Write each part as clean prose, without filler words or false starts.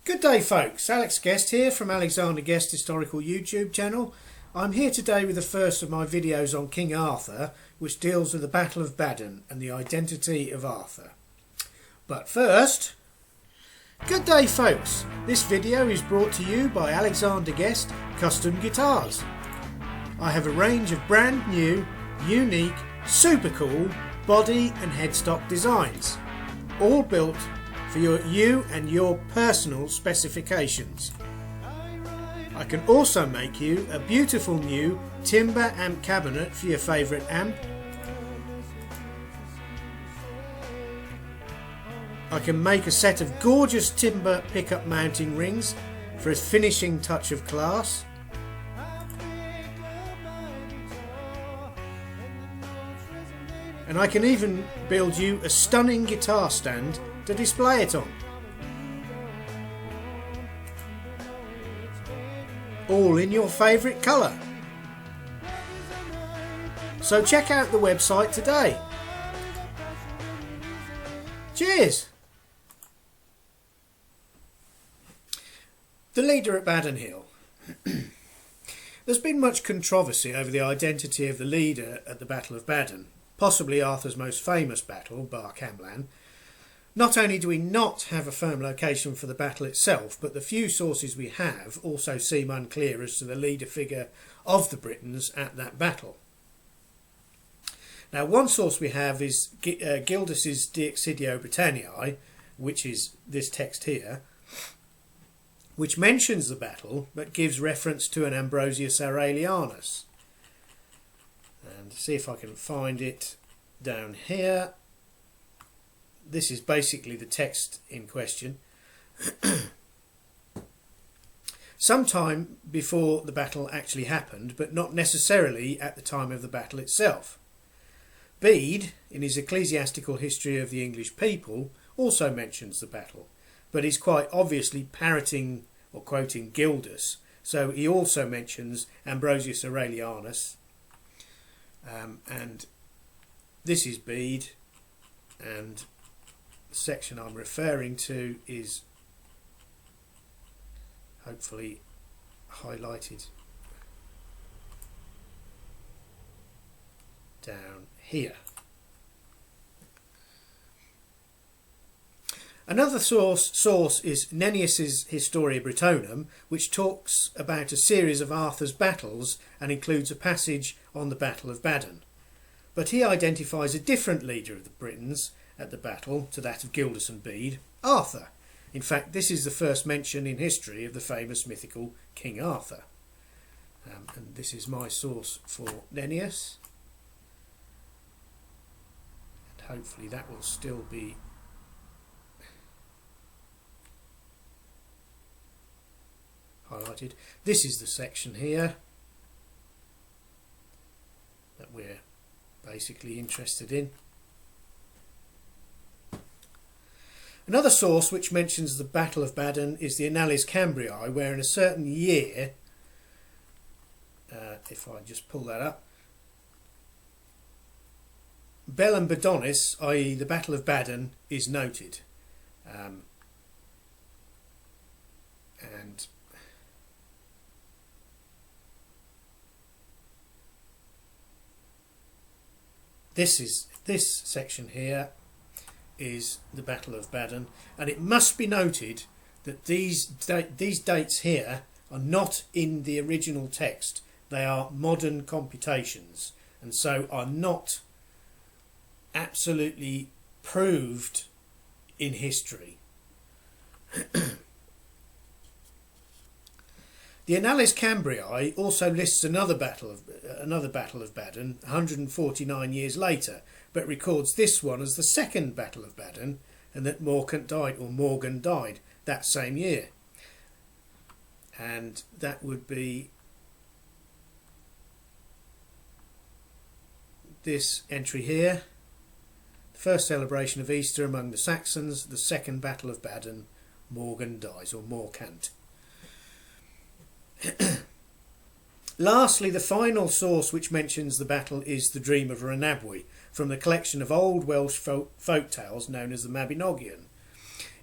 Good day folks, Alex Guest here from Alexander Guest Historical YouTube channel. I'm here today with the first of my videos on King Arthur, which deals with the Battle of Badon and the identity of Arthur. But first, good day folks, this video is brought to you by Alexander Guest Custom Guitars. I have a range of brand new, unique, super cool body and headstock designs, all built for you and your personal specifications. I can also make you a beautiful new timber amp cabinet for your favourite amp. I can make a set of gorgeous timber pickup mounting rings for a finishing touch of class. And I can even build you a stunning guitar stand to display it on. All in your favourite colour. So check out the website today. Cheers! The leader at Badon Hill. There's been much controversy over the identity of the leader at the Battle of Badon, possibly Arthur's most famous battle, bar Camlan. Not only do we not have a firm location for the battle itself, but the few sources we have also seem unclear as to the leader figure of the Britons at that battle. Now, one source we have is Gildas's De Excidio Britanniae, which is this text here, which mentions the battle but gives reference to an Ambrosius Aurelianus. And see if I can find it down here. This is basically the text in question. Sometime before the battle actually happened, but not necessarily at the time of the battle itself. Bede, in his Ecclesiastical History of the English People, also mentions the battle, but he's quite obviously parroting or quoting Gildas, so he also mentions Ambrosius Aurelianus, and this is Bede, and the section I'm referring to is hopefully highlighted down here. Another source is Nennius's Historia Britonum, which talks about a series of Arthur's battles and includes a passage on the Battle of Badon. But he identifies a different leader of the Britons at the battle to that of Gildas and Bede, Arthur. In fact, this is the first mention in history of the famous mythical King Arthur. And this is my source for Nennius. And hopefully that will still be highlighted. This is the section here that we're basically interested in. Another source which mentions the Battle of Badon is the Annales Cambriae, where in a certain year, if I just pull that up, Bellum Badonis, i.e. the Battle of Badon, is noted. And this section here is the Battle of Badon, and it must be noted that these dates here are not in the original text. They are modern computations, and so are not absolutely proved in history. The Annales Cambriae also lists another battle of Badon 149 years later, but records this one as the second Battle of Badon, and that Morgan died that same year. And that would be this entry here. The first celebration of Easter among the Saxons, the second Battle of Badon, Morgan dies, or Morcant. Lastly, the final source which mentions the battle is the Dream of Rhonabwy, from the collection of old Welsh folk tales known as the Mabinogion.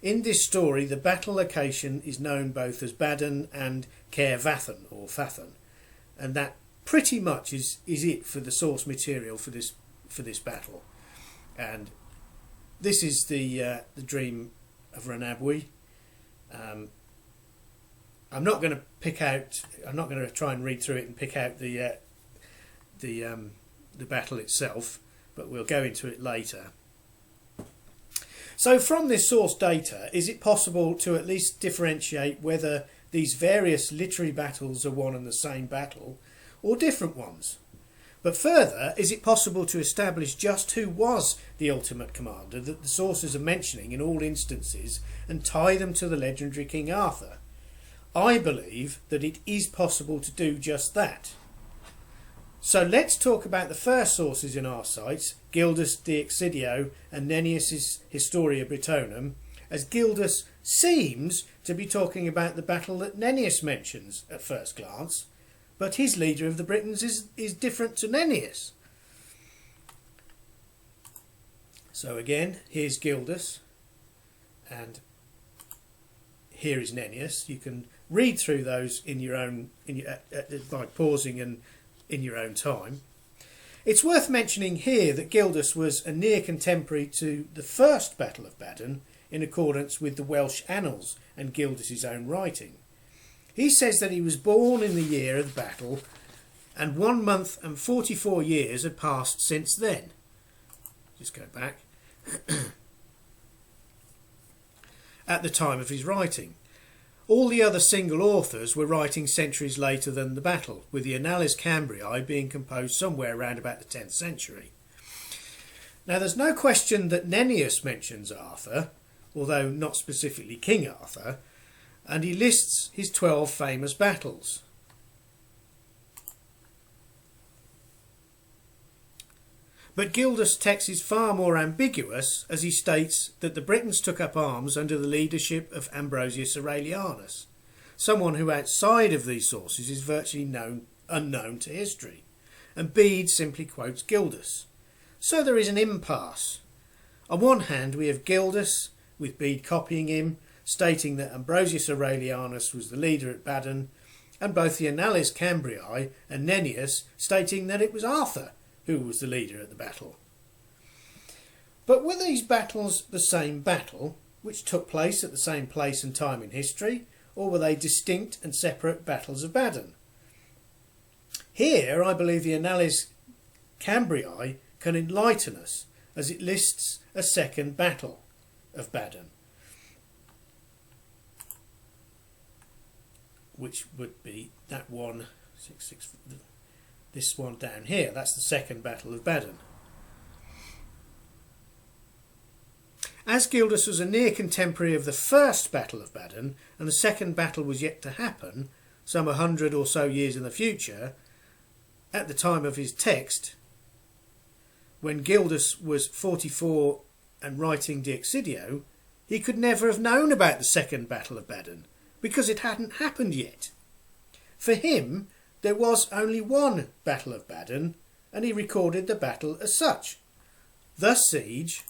In this story, the battle location is known both as Badon and Caer Vathan or Fathan, and that pretty much is it for the source material for this battle. And this is the dream of Rhonabwy. I'm not going to pick out. I'm not going to try and read through it and pick out the battle itself, but we'll go into it later. So from this source data, is it possible to at least differentiate whether these various literary battles are one and the same battle, or different ones? But further, is it possible to establish just who was the ultimate commander that the sources are mentioning in all instances and tie them to the legendary King Arthur? I believe that it is possible to do just that. So let's talk about the first sources in our sites, Gildas de Excidio and Nennius' Historia Britonum, as Gildas seems to be talking about the battle that Nennius mentions at first glance, but his leader of the Britons is different to Nennius. So again, here's Gildas, and here is Nennius. You can read through those in your own, by pausing and in your own time. It's worth mentioning here that Gildas was a near contemporary to the first Battle of Badon in accordance with the Welsh annals and Gildas's own writing. He says that he was born in the year of the battle and 1 month and 44 years had passed since then. Just go back. At the time of his writing. All the other single authors were writing centuries later than the battle, with the Annales Cambriae being composed somewhere around about the 10th century. Now there's no question that Nennius mentions Arthur, although not specifically King Arthur, and he lists his 12 famous battles. But Gildas' text is far more ambiguous, as he states that the Britons took up arms under the leadership of Ambrosius Aurelianus, someone who outside of these sources is virtually unknown to history, and Bede simply quotes Gildas. So there is an impasse. On one hand we have Gildas, with Bede copying him, stating that Ambrosius Aurelianus was the leader at Badon, and both the Annales Cambriae and Nennius stating that it was Arthur who was the leader at the battle. But were these battles the same battle, which took place at the same place and time in history, or were they distinct and separate battles of Badon? Here I believe the Annales Cambriae can enlighten us, as it lists a second battle of Badon, which would be that one, this one down here. That's the second Battle of Badon. As Gildas was a near contemporary of the first Battle of Badon, and the second battle was yet to happen, some 100 or so years in the future, at the time of his text, when Gildas was 44 and writing De Excidio, he could never have known about the second Battle of Badon, because it hadn't happened yet. For him, there was only one Battle of Badon, and he recorded the battle as such. The siege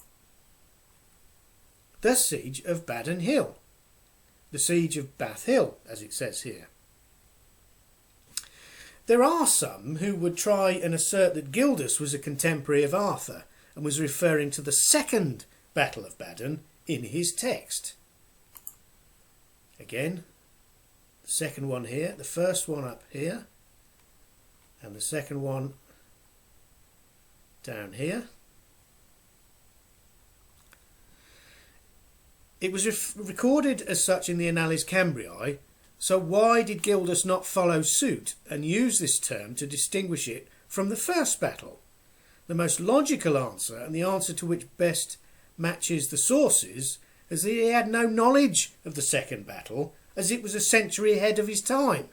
of Badon Hill. The siege of Bath Hill, as it says here. There are some who would try and assert that Gildas was a contemporary of Arthur and was referring to the second Battle of Badon in his text. Again, the second one here, the first one up here, and the second one down here. It was recorded as such in the Annales Cambriae, so why did Gildas not follow suit and use this term to distinguish it from the first battle? The most logical answer, and the answer to which best matches the sources, is that he had no knowledge of the second battle, as it was a century ahead of his time.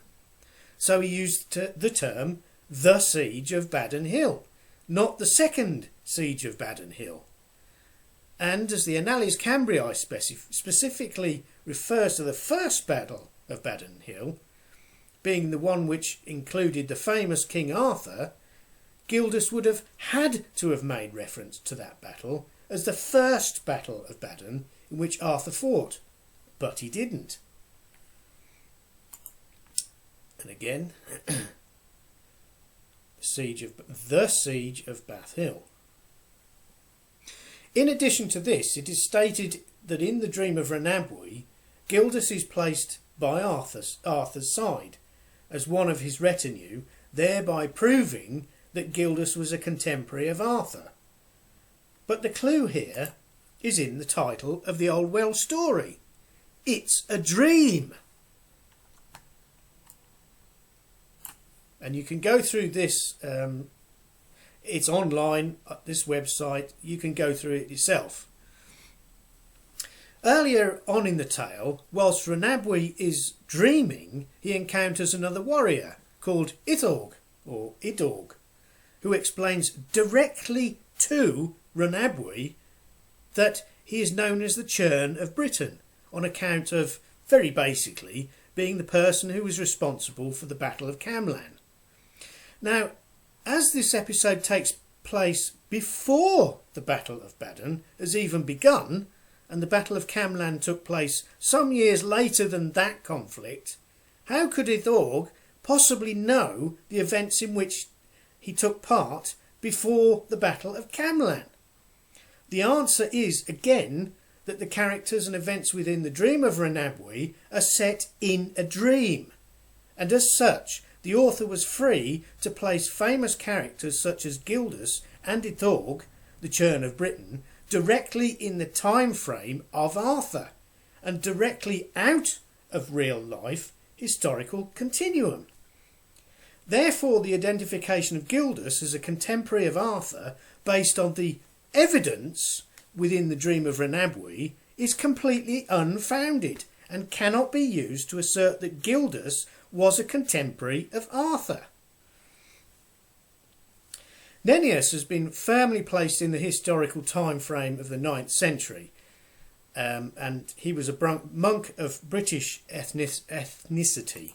So he used the term the siege of Badon Hill, not the second siege of Badon Hill. And as the Annales Cambriae specifically refers to the first battle of Badon Hill, being the one which included the famous King Arthur, Gildas would have had to have made reference to that battle as the first Battle of Badon in which Arthur fought, but he didn't. And again, the siege of Bath Hill. In addition to this, it is stated that in the Dream of Rhonabwy, Gildas is placed by Arthur's side as one of his retinue, thereby proving that Gildas was a contemporary of Arthur. But the clue here is in the title of the old Welsh story. It's a dream. And you can go through this, it's online at this website, you can go through it yourself. Earlier on in the tale, whilst Rhonabwy is dreaming, he encounters another warrior called Iddawg, or Iddawg, who explains directly to Rhonabwy that he is known as the Churn of Britain, on account of, very basically, being the person who was responsible for the Battle of Camlan. Now, as this episode takes place before the Battle of Badon has even begun, and the Battle of Camlan took place some years later than that conflict, how could Iddawg possibly know the events in which he took part before the Battle of Camlan? The answer is, again, that the characters and events within the Dream of Rhonabwy are set in a dream, and as such, the author was free to place famous characters such as Gildas and Iddawg, the Churn of Britain, directly in the time frame of Arthur, and directly out of real life historical continuum. Therefore, the identification of Gildas as a contemporary of Arthur, based on the evidence within the Dream of Rhonabwy, is completely unfounded and cannot be used to assert that Gildas was a contemporary of Arthur. Nennius has been firmly placed in the historical time frame of the 9th century, and he was a monk of British ethnicity.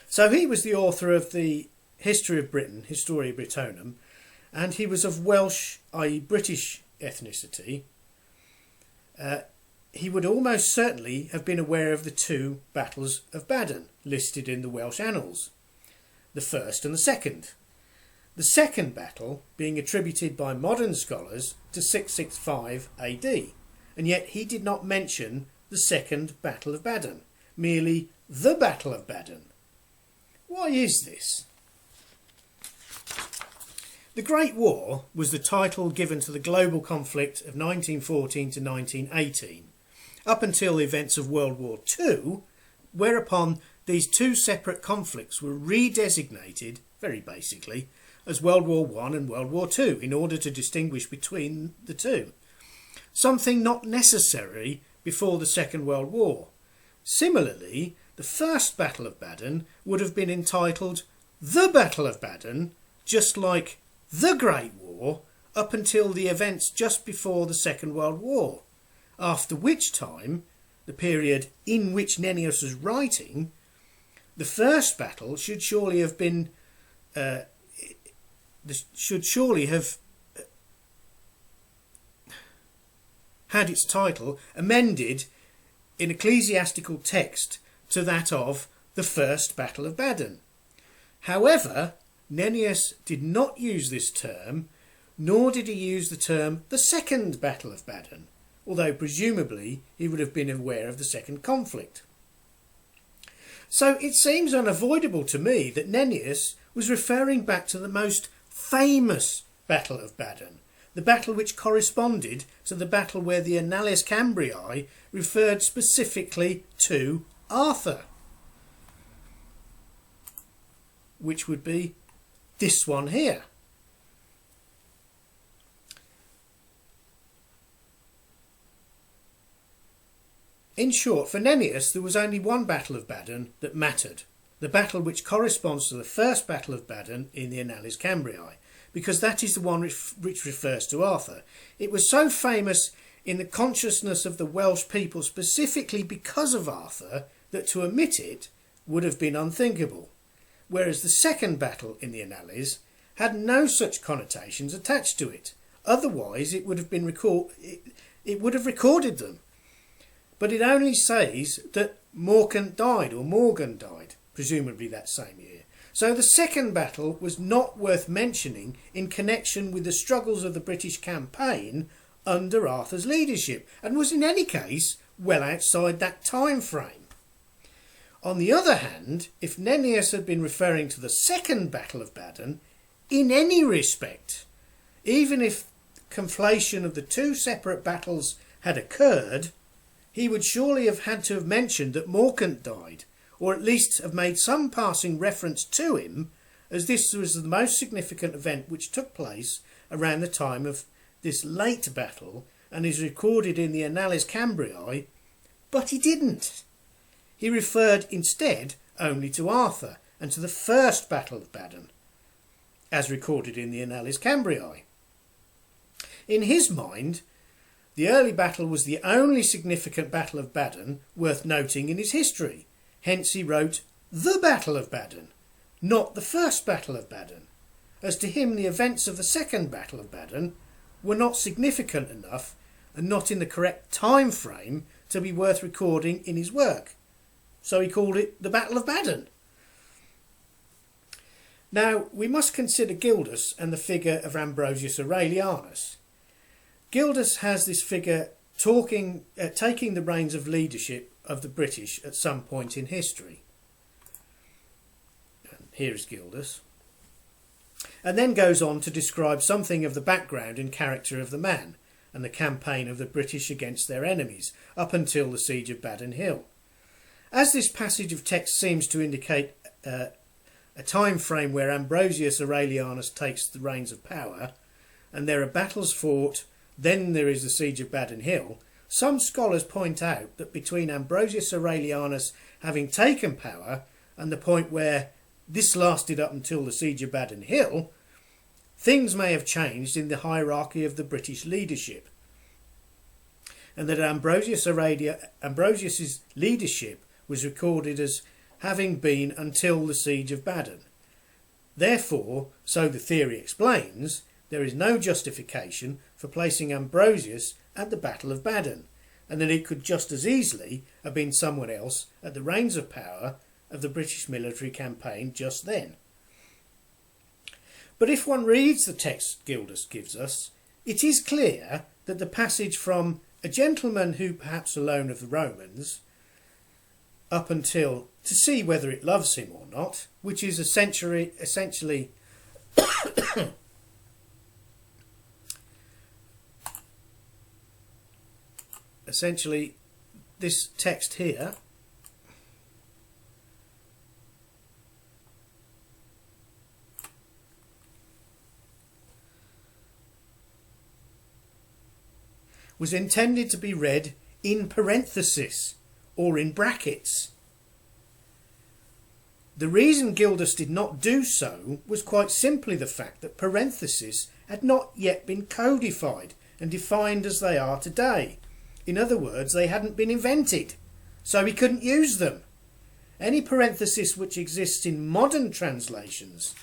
So he was the author of the History of Britain, Historia Britonum, and he was of Welsh, i.e. British ethnicity. He would almost certainly have been aware of the two battles of Badon listed in the Welsh annals, the first and the second. The second battle being attributed by modern scholars to 665 AD, and yet he did not mention the second Battle of Badon, merely the Battle of Badon. Why is this? The Great War was the title given to the global conflict of 1914 to 1918, up until the events of World War II, whereupon these two separate conflicts were redesignated, very basically, as World War I and World War II, in order to distinguish between the two. Something not necessary before the Second World War. Similarly, the first Battle of Badon would have been entitled The Battle of Badon, just like The Great War, up until the events just before the Second World War, after which time, the period in which Nennius was writing, the first battle should surely have been had its title amended in ecclesiastical text to that of the First Battle of Badon. However, Nennius did not use this term, nor did he use the term the Second Battle of Badon, although presumably he would have been aware of the second conflict. So it seems unavoidable to me that Nennius was referring back to the most famous Battle of Badon, the battle which corresponded to the battle where the Annales Cambriae referred specifically to Arthur, which would be this one here. In short, for Nennius there was only one Battle of Badon that mattered, the battle which corresponds to the first Battle of Badon in the Annales Cambriae, because that is the one which refers to Arthur. It was so famous in the consciousness of the Welsh people specifically because of Arthur that to omit it would have been unthinkable, whereas the second battle in the Annales had no such connotations attached to it. Otherwise it would have been it would have recorded them. But it only says that Morgan died, presumably that same year. So the second battle was not worth mentioning in connection with the struggles of the British campaign under Arthur's leadership, and was in any case well outside that time frame. On the other hand, if Nennius had been referring to the second Battle of Badon, in any respect, even if conflation of the two separate battles had occurred, he would surely have had to have mentioned that Morgan died, or at least have made some passing reference to him, as this was the most significant event which took place around the time of this late battle and is recorded in the Annales Cambriae, but he didn't. He referred instead only to Arthur and to the first Battle of Badon, as recorded in the Annales Cambriae. In his mind, the early battle was the only significant Battle of Badon worth noting in his history. Hence he wrote the Battle of Badon, not the first Battle of Badon, as to him the events of the second Battle of Badon were not significant enough and not in the correct time frame to be worth recording in his work. So he called it the Battle of Badon. Now we must consider Gildas and the figure of Ambrosius Aurelianus. Gildas has this figure taking the reins of leadership of the British at some point in history. And here's Gildas. And then goes on to describe something of the background and character of the man and the campaign of the British against their enemies up until the siege of Badon Hill. As this passage of text seems to indicate a time frame where Ambrosius Aurelianus takes the reins of power and there are battles fought, then there is the siege of Badon Hill, some scholars point out that between Ambrosius Aurelianus having taken power and the point where this lasted up until the siege of Badon Hill, things may have changed in the hierarchy of the British leadership, and that Ambrosius's leadership was recorded as having been until the siege of Badon. Therefore, so the theory explains, there is no justification for placing Ambrosius at the Battle of Badon, and that it could just as easily have been someone else at the reins of power of the British military campaign just then. But if one reads the text Gildas gives us, it is clear that the passage from a gentleman who perhaps alone of the Romans up until to see whether it loves him or not, which is essentially this text here, was intended to be read in parenthesis or in brackets. The reason Gildas did not do so was quite simply the fact that parentheses had not yet been codified and defined as they are today. In other words, they hadn't been invented, so he couldn't use them. Any parenthesis which exists in modern translations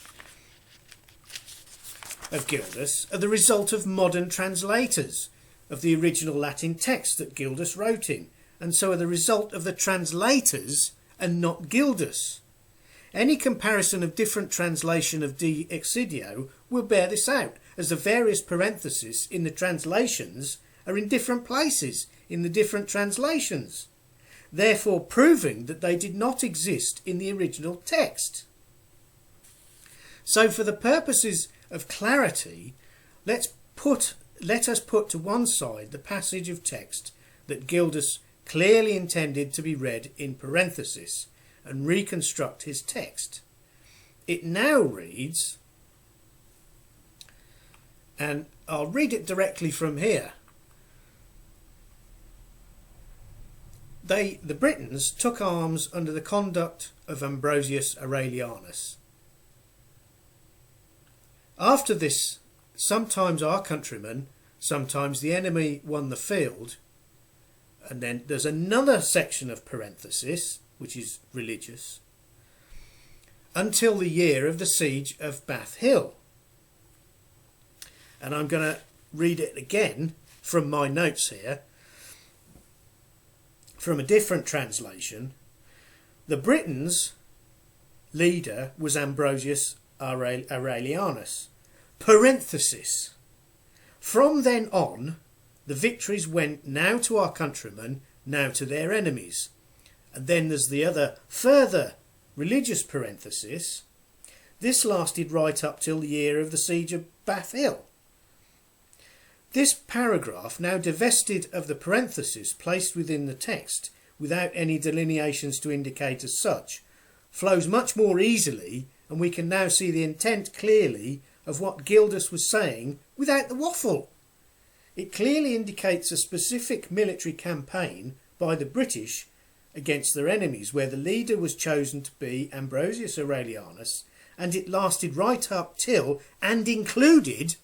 of Gildas are the result of modern translators of the original Latin text that Gildas wrote in, and so are the result of the translators and not Gildas. Any comparison of different translation of De Excidio will bear this out, as the various parentheses in the translations are in different places in the different translations, therefore proving that they did not exist in the original text. So for the purposes of clarity, let us put to one side the passage of text that Gildas clearly intended to be read in parenthesis and reconstruct his text. It now reads, and I'll read it directly from here. The Britons took arms under the conduct of Ambrosius Aurelianus. After this, sometimes our countrymen, sometimes the enemy won the field, and then there's another section of parenthesis, which is religious, until the year of the siege of Bath Hill. And I'm going to read it again from my notes here, from a different translation, the Britons' leader was Ambrosius Aurelianus. Parenthesis. From then on, the victories went now to our countrymen, now to their enemies. And then there's the other further religious parenthesis. This lasted right up till the year of the siege of Bath Hill. This paragraph, now divested of the parenthesis placed within the text without any delineations to indicate as such, flows much more easily, and we can now see the intent clearly of what Gildas was saying without the waffle. It clearly indicates a specific military campaign by the British against their enemies, where the leader was chosen to be Ambrosius Aurelianus, and it lasted right up till and included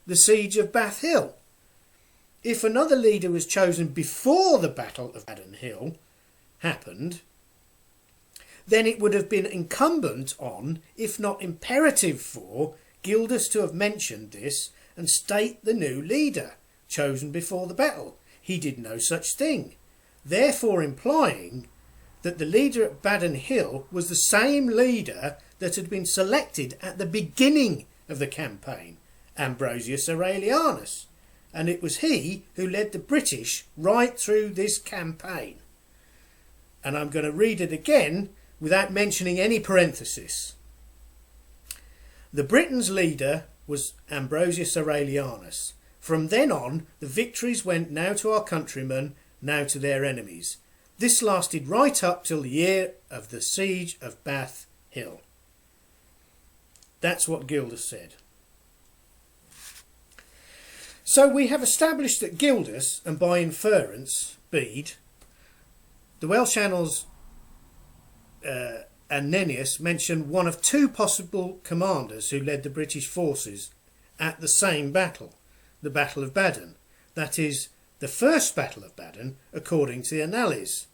the siege of Bath Hill. If another leader was chosen before the Battle of Badon Hill happened, then it would have been incumbent on, if not imperative for, Gildas to have mentioned this and state the new leader chosen before the battle. He did no such thing, therefore implying that the leader at Badon Hill was the same leader that had been selected at the beginning of the campaign, Ambrosius Aurelianus, and it was he who led the British right through this campaign. And I'm going to read it again without mentioning any parenthesis. The Britain's leader was Ambrosius Aurelianus. From then on, the victories went now to our countrymen, now to their enemies. This lasted right up till the year of the siege of Bath Hill. That's what Gildas said. So we have established that Gildas, and by inference Bede, the Welsh annals and Nennius mention one of two possible commanders who led the British forces at the same battle, the Battle of Badon. That is, the first Battle of Badon, according to the Annales.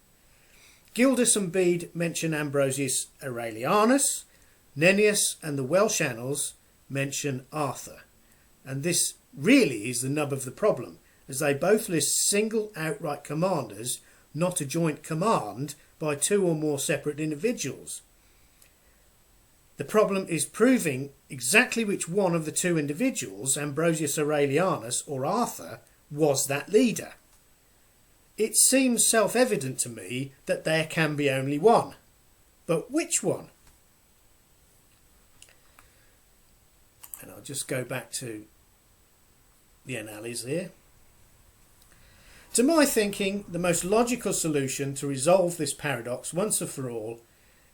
Gildas and Bede mention Ambrosius Aurelianus. Nennius and the Welsh annals mention Arthur. And this really is the nub of the problem, as they both list single outright commanders, not a joint command by two or more separate individuals. The problem is proving exactly which one of the two individuals, Ambrosius Aurelianus or Arthur, was that leader. It seems self-evident to me that there can be only one. But which one? And I'll just go back to the Annales here. To my thinking, the most logical solution to resolve this paradox once and for all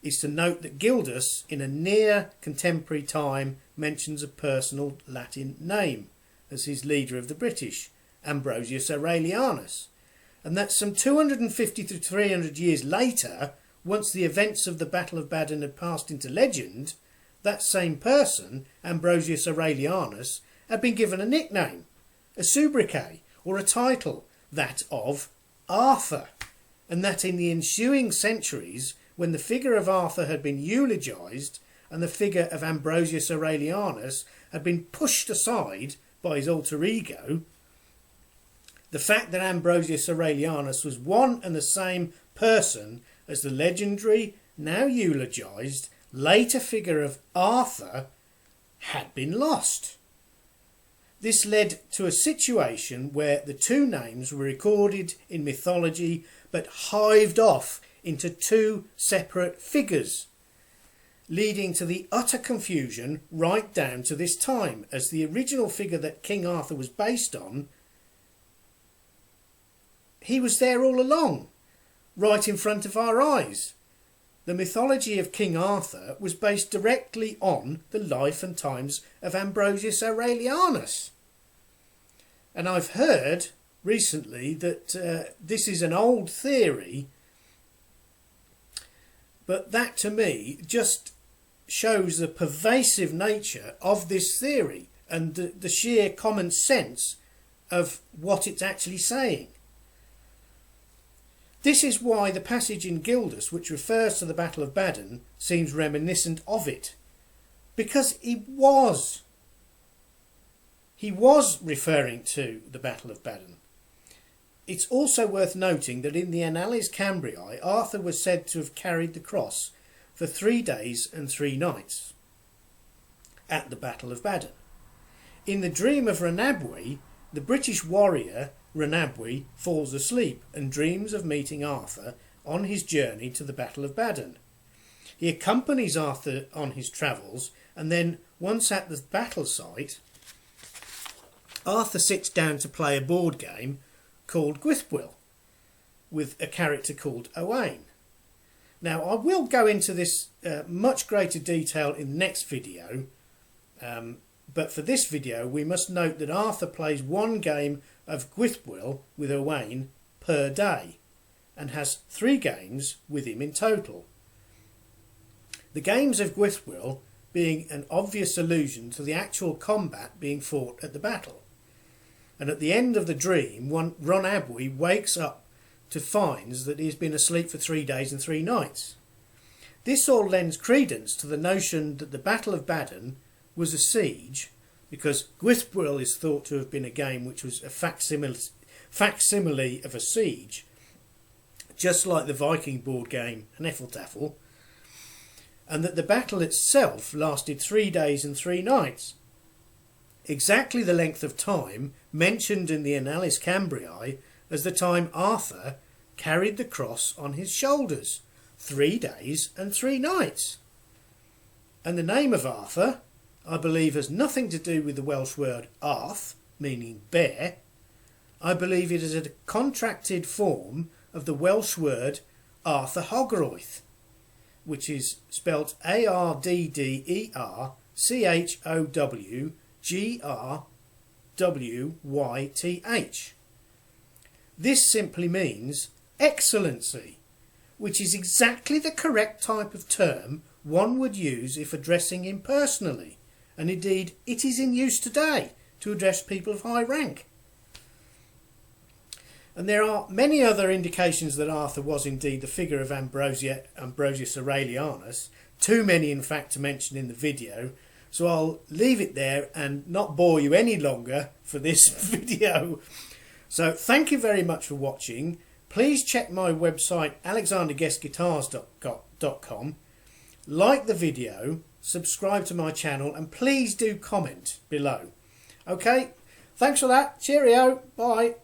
is to note that Gildas, in a near contemporary time, mentions a personal Latin name as his leader of the British, Ambrosius Aurelianus, and that some 250 to 300 years later, once the events of the Battle of Badon had passed into legend, that same person, Ambrosius Aurelianus, had been given a nickname, a sobriquet, or a title, that of Arthur, and that in the ensuing centuries, when the figure of Arthur had been eulogised and the figure of Ambrosius Aurelianus had been pushed aside by his alter ego, the fact that Ambrosius Aurelianus was one and the same person as the legendary, now eulogised, later figure of Arthur had been lost. This led to a situation where the two names were recorded in mythology but hived off into two separate figures, leading to the utter confusion right down to this time, as the original figure that King Arthur was based on, he was there all along, right in front of our eyes. The mythology of King Arthur was based directly on the life and times of Ambrosius Aurelianus. And I've heard recently that this is an old theory, but that to me just shows the pervasive nature of this theory and the sheer common sense of what it's actually saying. This is why the passage in Gildas, which refers to the Battle of Badon, seems reminiscent of it. Because he was referring to the Battle of Badon. It's also worth noting that in the Annales Cambriae, Arthur was said to have carried the cross for 3 days and 3 nights at the Battle of Badon. In the dream of Rhonabwy, the British warrior Rhonabwy falls asleep and dreams of meeting Arthur on his journey to the Battle of Badon. He accompanies Arthur on his travels, and then, once at the battle site, Arthur sits down to play a board game called Gwythbwyll with a character called Owain. Now, I will go into this much greater detail in the next video, but for this video we must note that Arthur plays 1 game of Gwythbwyll with Owain per day and has 3 games with him in total. The games of Gwythbwyll being an obvious allusion to the actual combat being fought at the battle. And at the end of the dream, Rhonabwy wakes up to finds that he has been asleep for 3 days and 3 nights. This all lends credence to the notion that the Battle of Badon was a siege, because Gwythbwyll is thought to have been a game which was a facsimile of a siege, just like the Viking board game Hnefatafl, and that the battle itself lasted 3 days and 3 nights, exactly the length of time mentioned in the Annales Cambriae as the time Arthur carried the cross on his shoulders, 3 days and 3 nights. And the name of Arthur, I believe, has nothing to do with the Welsh word arth, meaning bear. I believe it is a contracted form of the Welsh word Arthur Hogroith, which is spelt Ardderchowgrwyth. This simply means excellency, which is exactly the correct type of term one would use if addressing him personally, and indeed it is in use today to address people of high rank. And there are many other indications that Arthur was indeed the figure of Ambrosius Aurelianus, too many in fact to mention in the video, so I'll leave it there and not bore you any longer for this video. So thank you very much for watching. Please check my website alexanderguestguitars.com, like the video, subscribe to my channel, and please do comment below. Okay, thanks for that. Cheerio. Bye.